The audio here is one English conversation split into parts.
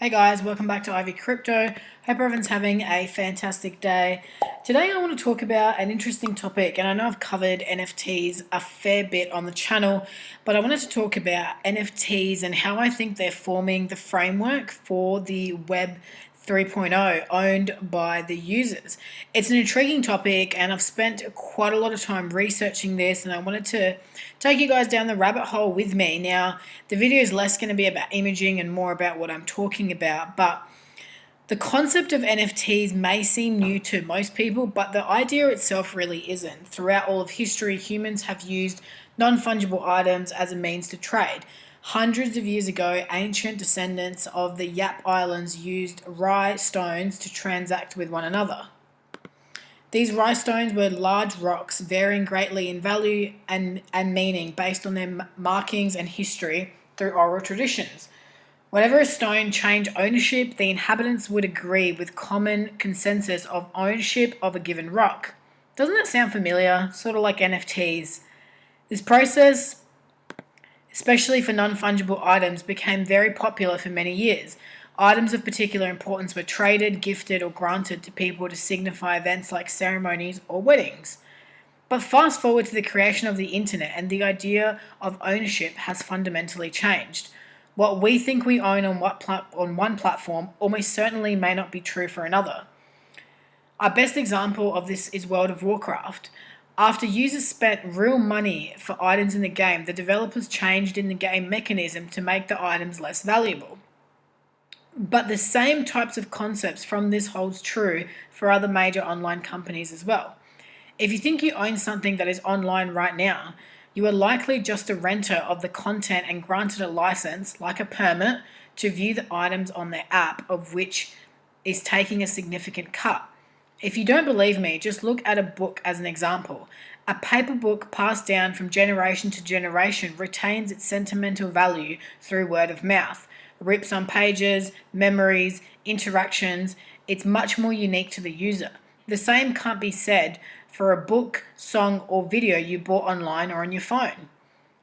Hey guys, welcome back to Ivy Crypto. Hope everyone's having a fantastic day. Today I want to talk about an interesting topic, and I know I've covered NFTs a fair bit on the channel, but I wanted to talk about NFTs and how I think they're forming the framework for the Web 3.0 owned by the users. It's an intriguing topic, and I've spent quite a lot of time researching this, and I wanted to take you guys down the rabbit hole with me. Now, the video is less going to be about imaging and more about what I'm talking about, but the concept of NFTs may seem new to most people, but the idea itself really isn't. Throughout all of history, humans have used non-fungible items as a means to trade. Hundreds of years ago, ancient descendants of the Yap Islands used rye stones to transact with one another. These rye stones were large rocks varying greatly in value and meaning based on their markings and history through oral traditions. Whenever a stone changed ownership, the inhabitants would agree with common consensus of ownership of a given rock. Doesn't that sound familiar? Sort of like NFTs. This process, especially for non-fungible items, became very popular for many years. Items of particular importance were traded, gifted, or granted to people to signify events like ceremonies or weddings. But fast forward to the creation of the internet, and the idea of ownership has fundamentally changed. What we think we own on one platform almost certainly may not be true for another. Our best example of this is World of Warcraft. After users spent real money for items in the game, the developers changed in the game mechanism to make the items less valuable. But the same types of concepts from this holds true for other major online companies as well. If you think you own something that is online right now, you are likely just a renter of the content and granted a license, like a permit, to view the items on their app, of which is taking a significant cut. If you don't believe me, just look at a book as an example. A paper book passed down from generation to generation retains its sentimental value through word of mouth. Rips on pages, memories, interactions, it's much more unique to the user. The same can't be said for a book, song, or video you bought online or on your phone.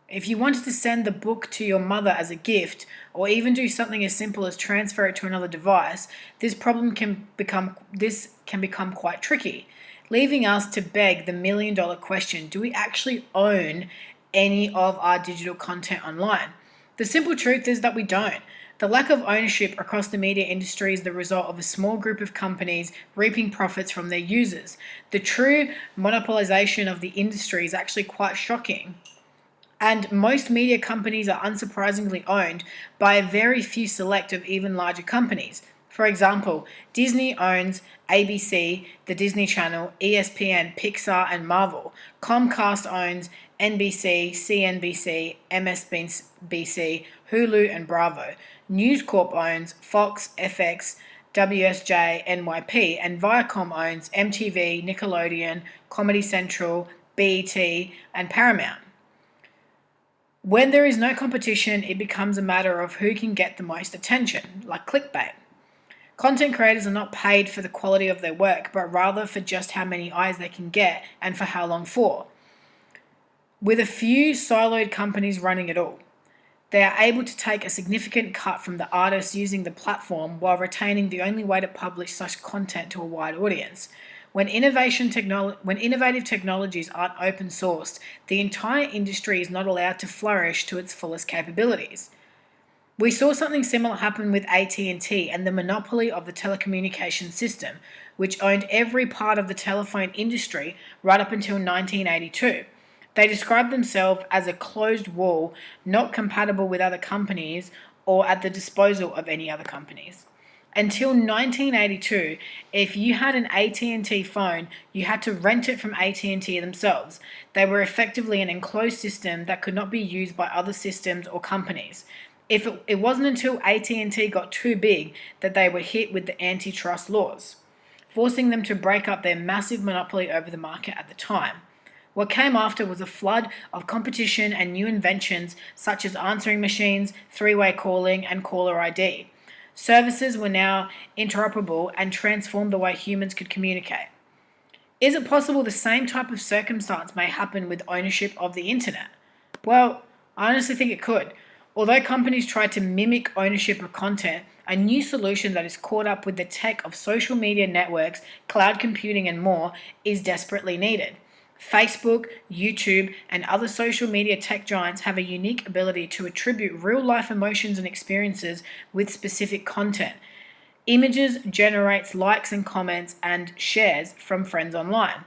If you wanted to send the book to your mother as a gift, or even do something as simple as transfer it to another device, this can become quite tricky, leaving us to beg the million-dollar question: do we actually own any of our digital content online? The simple truth is that we don't. The lack of ownership across the media industry is the result of a small group of companies reaping profits from their users. The true monopolization of the industry is actually quite shocking. And most media companies are unsurprisingly owned by a very few select of even larger companies. For example, Disney owns ABC, the Disney Channel, ESPN, Pixar, and Marvel. Comcast owns NBC, CNBC, MSNBC, Hulu, and Bravo. News Corp owns Fox, FX, WSJ, NYP, and Viacom owns MTV, Nickelodeon, Comedy Central, BET, and Paramount. When there is no competition, it becomes a matter of who can get the most attention, like clickbait. Content creators are not paid for the quality of their work, but rather for just how many eyes they can get and for how long for. With a few siloed companies running it all, they are able to take a significant cut from the artists using the platform while retaining the only way to publish such content to a wide audience. When innovative technologies aren't open sourced, the entire industry is not allowed to flourish to its fullest capabilities. We saw something similar happen with AT&T and the monopoly of the telecommunications system, which owned every part of the telephone industry right up until 1982. They described themselves as a closed wall, not compatible with other companies or at the disposal of any other companies. Until 1982, if you had an AT&T phone, you had to rent it from AT&T themselves. They were effectively an enclosed system that could not be used by other systems or companies. It wasn't until AT&T got too big that they were hit with the antitrust laws, forcing them to break up their massive monopoly over the market at the time. What came after was a flood of competition and new inventions such as answering machines, three-way calling, and caller ID. Services were now interoperable and transformed the way humans could communicate. Is it possible the same type of circumstance may happen with ownership of the internet? Well, I honestly think it could. Although companies try to mimic ownership of content, a new solution that is caught up with the tech of social media networks, cloud computing, and more, is desperately needed. Facebook, YouTube, and other social media tech giants have a unique ability to attribute real-life emotions and experiences with specific content. Images generates likes and comments and shares from friends online,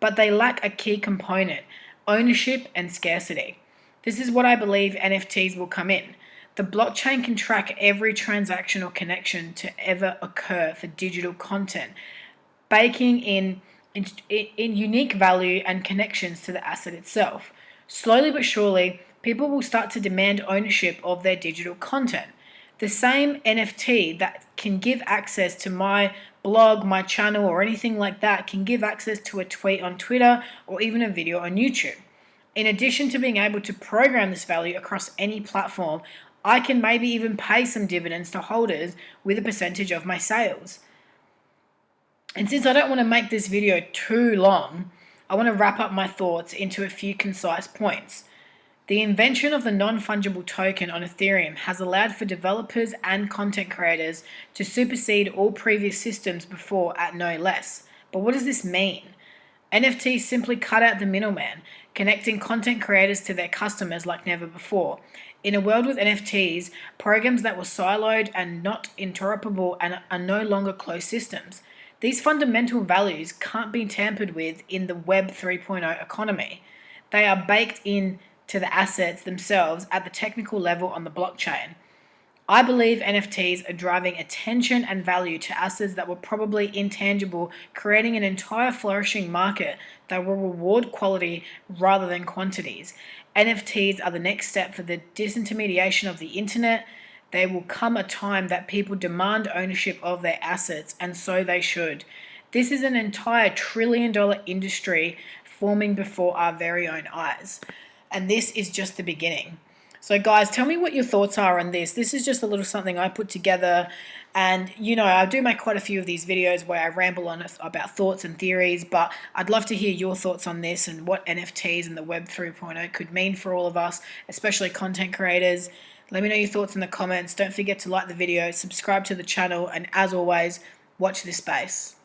but they lack a key component: ownership and scarcity. This is what I believe NFTs will come in. The blockchain can track every transaction or connection to ever occur for digital content, baking in unique value and connections to the asset itself. Slowly but surely, people will start to demand ownership of their digital content. The same NFT that can give access to my blog, my channel, or anything like that can give access to a tweet on Twitter or even a video on YouTube. In addition to being able to program this value across any platform, I can maybe even pay some dividends to holders with a percentage of my sales. And since I don't want to make this video too long, I want to wrap up my thoughts into a few concise points. The invention of the non-fungible token on Ethereum has allowed for developers and content creators to supersede all previous systems before at no less. But what does this mean? NFTs simply cut out the middleman, connecting content creators to their customers like never before. In a world with NFTs, programs that were siloed and not interoperable and are no longer closed systems. These fundamental values can't be tampered with in the Web 3.0 economy. They are baked in to the assets themselves at the technical level on the blockchain. I believe NFTs are driving attention and value to assets that were probably intangible, creating an entire flourishing market that will reward quality rather than quantities. NFTs are the next step for the disintermediation of the internet. There will come a time that people demand ownership of their assets, and so they should. This is an entire trillion-dollar industry forming before our very own eyes. And this is just the beginning. So guys, tell me what your thoughts are on this. This is just a little something I put together. And, I do make quite a few of these videos where I ramble on about thoughts and theories, but I'd love to hear your thoughts on this and what NFTs and the Web 3.0 could mean for all of us, especially content creators. Let me know your thoughts in the comments. Don't forget to like the video, subscribe to the channel, and as always, watch this space.